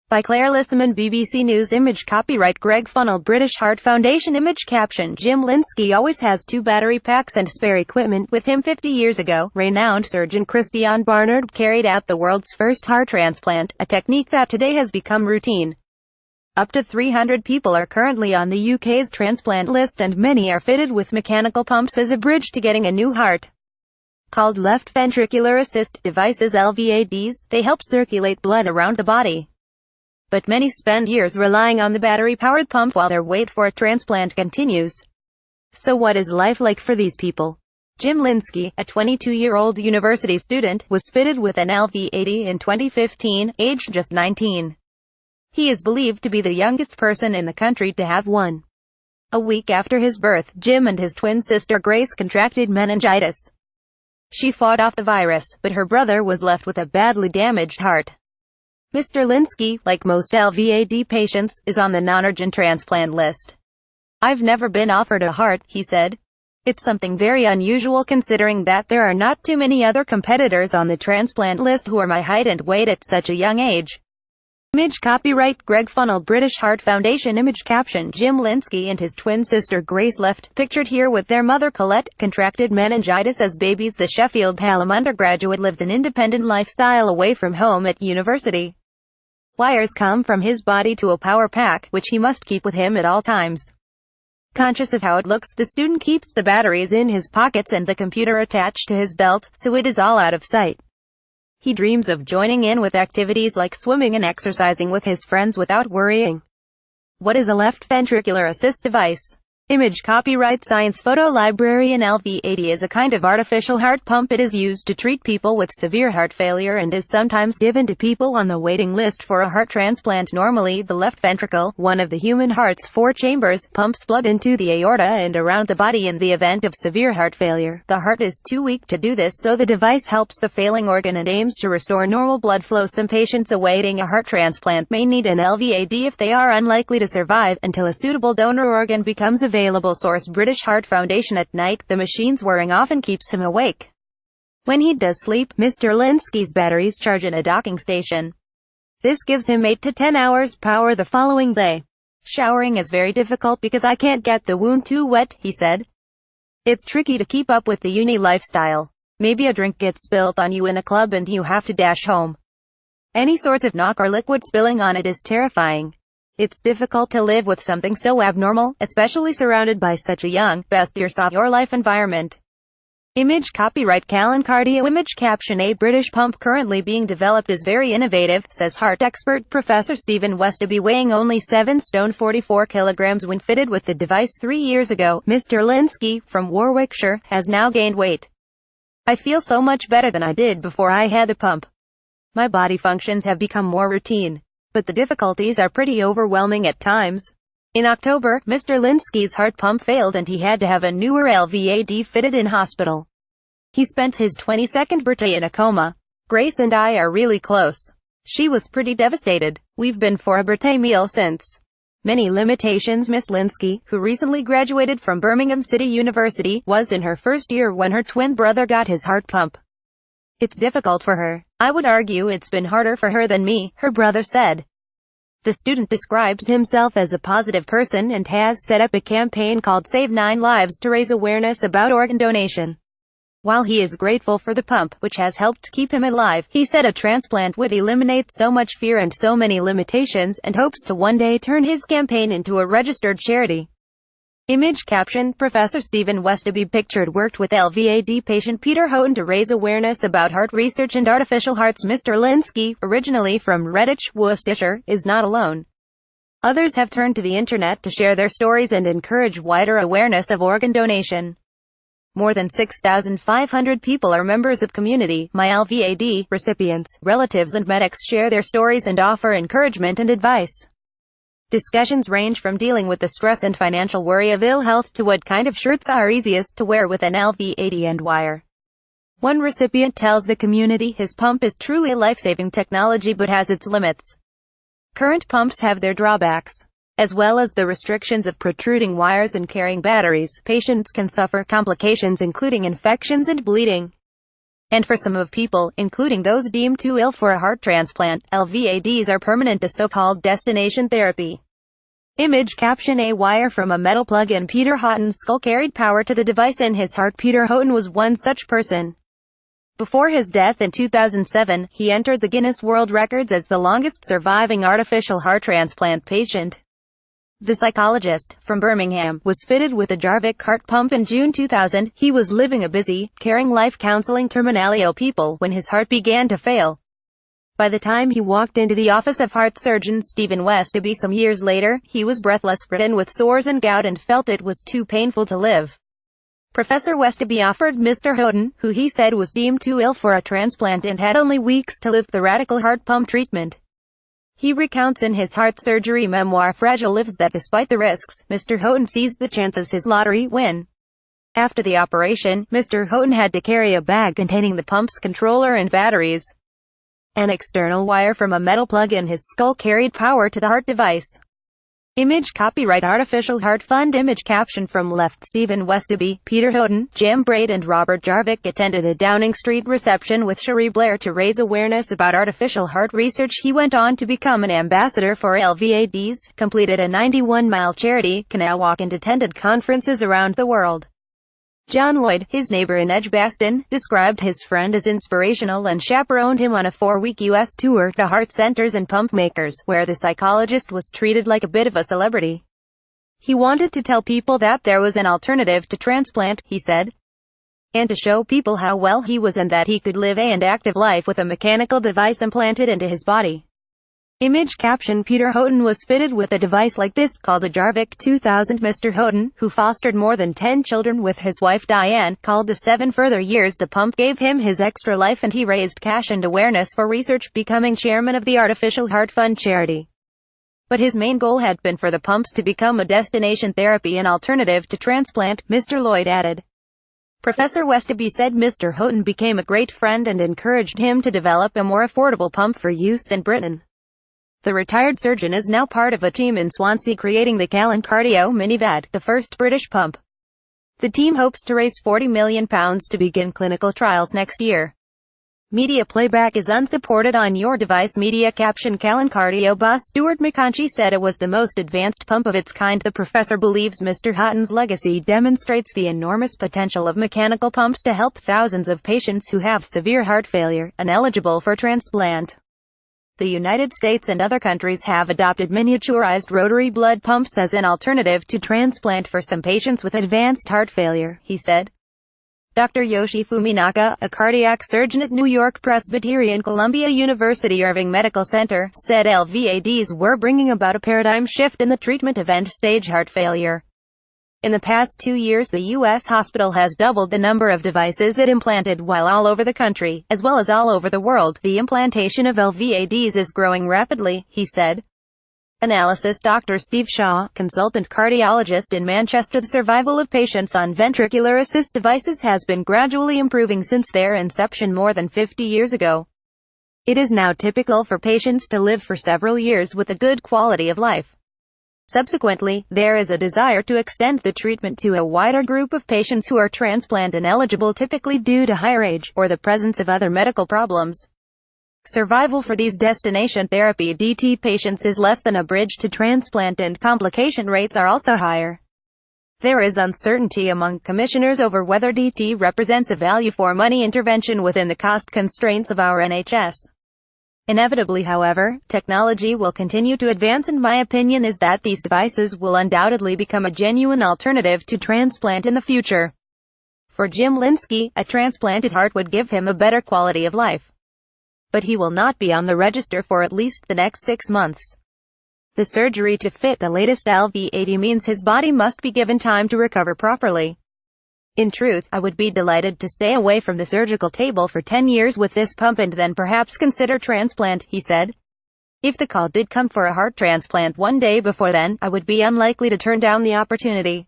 By Claire Lissaman, BBC News. Image copyright Greg Funnell, British Heart Foundation. Image caption: Jim Lynsky always has 2 battery packs and spare equipment with him. 50 years ago, renowned surgeon Christiaan Barnard carried out the world's first heart transplant, a technique that today has become routine. Up to 300 people are currently on the UK's transplant list, and many are fitted with mechanical pumps as a bridge to getting a new heart. Called left ventricular assist devices, LVADs, they help circulate blood around the body. But many spend years relying on the battery-powered pump while their wait for a transplant continues. So what is life like for these people? Jim Lynsky, a 22-year-old university student, was fitted with an LVAD in 2015, aged just 19. He is believed to be the youngest person in the country to have one. A week after his birth, Jim and his twin sister Grace contracted meningitis. She fought off the virus, but her brother was left with a badly damaged heart. Mr. Lynsky, like most LVAD patients, is on the non-urgent transplant list. "I've never been offered a heart," he said. "It's something very unusual considering that there are not too many other competitors on the transplant list who are my height and weight at such a young age." Image copyright Greg Funnell, British Heart Foundation. Image caption: Jim Lynsky and his twin sister Grace, left pictured here with their mother Colette, contracted meningitis as babies. The Sheffield Hallam undergraduate lives an independent lifestyle away from home at university. Wires come from his body to a power pack, which he must keep with him at all times. Conscious of how it looks, the student keeps the batteries in his pockets and the computer attached to his belt, so it is all out of sight. He dreams of joining in with activities like swimming and exercising with his friends without worrying. What is a left ventricular assist device? Image copyright Science Photo Library. An LVAD is a kind of artificial heart pump. It is used to treat people with severe heart failure and is sometimes given to people on the waiting list for a heart transplant. Normally, the left ventricle, one of the human heart's 4 chambers, pumps blood into the aorta and around the body in the event of severe heart failure. The heart is too weak to do this, so the device helps the failing organ and aims to restore normal blood flow. Some patients awaiting a heart transplant may need an LVAD if they are unlikely to survive until a suitable donor organ becomes available. Source: British Heart Foundation. At night, the machine's whirring often keeps him awake. When he does sleep, Mr. Lynsky's batteries charge in a docking station. This gives him 8 to 10 hours power the following day. "Showering is very difficult because I can't get the wound too wet," he said. "It's tricky to keep up with the uni lifestyle. Maybe a drink gets spilled on you in a club and you have to dash home. Any sorts of knock or liquid spilling on it is terrifying. It's difficult to live with something so abnormal, especially surrounded by such a young, best years of your life environment." Image copyright Callan Cardio. Image caption: A British pump currently being developed is very innovative, says heart expert Professor Stephen Westaby, weighing only 7 stone 44 kilograms when fitted with the device 3 years ago. Mr. Lynsky, from Warwickshire, has now gained weight. "I feel so much better than I did before I had the pump. My body functions have become more routine. But the difficulties are pretty overwhelming at times." In October, Mr. Lynsky's heart pump failed and he had to have a newer LVAD fitted in hospital. He spent his 22nd birthday in a coma. "Grace and I are really close. She was pretty devastated. We've been for a birthday meal since." Many limitations. Miss Lynsky, who recently graduated from Birmingham City University, was in her first year when her twin brother got his heart pump. "It's difficult for her. I would argue it's been harder for her than me," her brother said. The student describes himself as a positive person and has set up a campaign called Save 9 Lives to raise awareness about organ donation. While he is grateful for the pump, which has helped keep him alive, he said a transplant would eliminate so much fear and so many limitations, and hopes to one day turn his campaign into a registered charity. Image caption: Professor Stephen Westaby, pictured, worked with LVAD patient Peter Houghton to raise awareness about heart research and artificial hearts. Mr. Lynsky, originally from Redditch, Worcestershire, is not alone. Others have turned to the internet to share their stories and encourage wider awareness of organ donation. More than 6,500 people are members of Community My LVAD recipients. Relatives and medics share their stories and offer encouragement and advice. Discussions range from dealing with the stress and financial worry of ill health to what kind of shirts are easiest to wear with an LVAD and wire. One recipient tells the Community his pump is truly a life-saving technology but has its limits. Current pumps have their drawbacks. As well as the restrictions of protruding wires and carrying batteries, patients can suffer complications including infections and bleeding. And for some of people, including those deemed too ill for a heart transplant, LVADs are permanent, a so-called destination therapy. Image caption: A wire from a metal plug in Peter Houghton's skull carried power to the device in his heart. Peter Houghton was one such person. Before his death in 2007, he entered the Guinness World Records as the longest surviving artificial heart transplant patient. The psychologist, from Birmingham, was fitted with a Jarvik heart pump in June 2000. He was living a busy, caring life counseling terminally ill people when his heart began to fail. By the time he walked into the office of heart surgeon Stephen Westaby some years later, he was breathless, ridden with sores and gout, and felt it was too painful to live. Professor Westaby offered Mr. Houghton, who he said was deemed too ill for a transplant and had only weeks to live, the radical heart pump treatment. He recounts in his heart surgery memoir Fragile Lives that despite the risks, Mr. Houghton seized the chance as his lottery win. After the operation, Mr. Houghton had to carry a bag containing the pump's controller and batteries. An external wire from a metal plug in his skull carried power to the heart device. Image copyright Artificial Heart Fund. Image caption from left. Stephen Westaby, Peter Houghton, Jim Braid and Robert Jarvik attended a Downing Street reception with Cherie Blair to raise awareness about artificial heart research. He went on to become an ambassador for LVADs, completed a 91-mile charity canal walk, and attended conferences around the world. John Lloyd, his neighbor in Edgbaston, described his friend as inspirational and chaperoned him on a 4-week U.S. tour to heart centers and pump makers, where the psychologist was treated like a bit of a celebrity. He wanted to tell people that there was an alternative to transplant, he said, and to show people how well he was and that he could live an active life with a mechanical device implanted into his body. Image caption: Peter Houghton was fitted with a device like this, called a Jarvik 2000. Mr. Houghton, who fostered more than 10 children with his wife Diane, called the 7 further years the pump gave him his extra life, and he raised cash and awareness for research, becoming chairman of the Artificial Heart Fund charity. But his main goal had been for the pumps to become a destination therapy, an alternative to transplant, Mr. Lloyd added. Professor Westaby said Mr. Houghton became a great friend and encouraged him to develop a more affordable pump for use in Britain. The retired surgeon is now part of a team in Swansea creating the Callan Cardio Minivad, the first British pump. The team hopes to raise £40 million to begin clinical trials next year. Media playback is unsupported on your device. Media caption: Callan Cardio boss Stuart McConchie said it was the most advanced pump of its kind. The professor believes Mr. Houghton's legacy demonstrates the enormous potential of mechanical pumps to help thousands of patients who have severe heart failure, ineligible for transplant. The United States and other countries have adopted miniaturized rotary blood pumps as an alternative to transplant for some patients with advanced heart failure, he said. Dr. Yoshi Fuminaka, a cardiac surgeon at New York Presbyterian Columbia University Irving Medical Center, said LVADs were bringing about a paradigm shift in the treatment of end-stage heart failure. In the past 2 years, the U.S. hospital has doubled the number of devices it implanted, while all over the country, as well as all over the world, the implantation of LVADs is growing rapidly, he said. Analysis: Dr. Steve Shaw, consultant cardiologist in Manchester. The survival of patients on ventricular assist devices has been gradually improving since their inception more than 50 years ago. It is now typical for patients to live for several years with a good quality of life. Subsequently, there is a desire to extend the treatment to a wider group of patients who are transplant ineligible, typically due to higher age, or the presence of other medical problems. Survival for these destination therapy DT patients is less than a bridge to transplant, and complication rates are also higher. There is uncertainty among commissioners over whether DT represents a value-for-money intervention within the cost constraints of our NHS. Inevitably, however, technology will continue to advance, and my opinion is that these devices will undoubtedly become a genuine alternative to transplant in the future. For Jim Linsky, a transplanted heart would give him a better quality of life. But he will not be on the register for at least the next 6 months. The surgery to fit the latest LVAD means his body must be given time to recover properly. In truth, I would be delighted to stay away from the surgical table for 10 years with this pump and then perhaps consider transplant, he said. If the call did come for a heart transplant one day before then, I would be unlikely to turn down the opportunity.